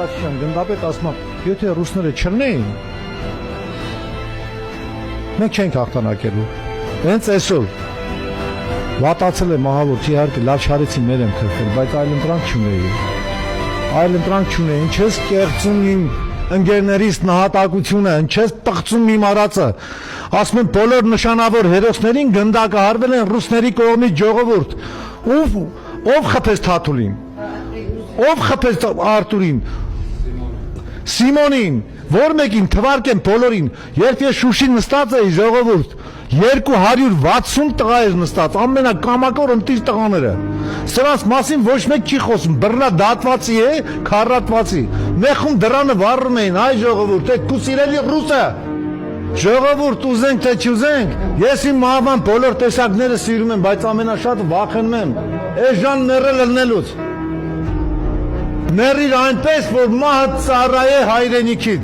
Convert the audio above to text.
Գնդապետ ասում եմ, եթե ռուսները չլնեին, մենք չենք հաղթանակելու։ Հենց այսօր վատացել է մահավոր, իհարկե լավ շարեցին մեր եմ քրվել, բայց այլ ընտրանք չունեի։ Այլ ընտրանք չունեի, ինչես կեղծում իմ ընկերներից նահատակությունը, ինչես պղծում իմ արածը։ Ասում եմ բոլոր նշանավոր հերոսներին գնդակահարվել են ռուսների կողմից ժողովուրդ։ Ով խփեց Թաթուլին։ Ով խփեց Արտուրին։ Սիմոնին, որ մեկին թվարկեմ բոլորին, երբ ես Շուշի նստած էի ժողովուրդ, 260 տղա էր նստած, ամենակամակոր ընտիր տղաները։ Սրանց մասին ոչ մեկ չի խոսում, բռնա դատվածի է, քարատվածի։ Մեխում դրանը վառում էին, այ ժողովուրդ, այդ քու սիրելի ռուսը։ Ժողովուրդ ուզենք թե չուզենք, ես իմ մահվան բոլոր տեսակները սիրում եմ, բայց ամենաշատը վախենում եմ էժան մեռել լնելուց։ Մեռիր այնպես, որ մահը ծառայե հայրենիքիդ։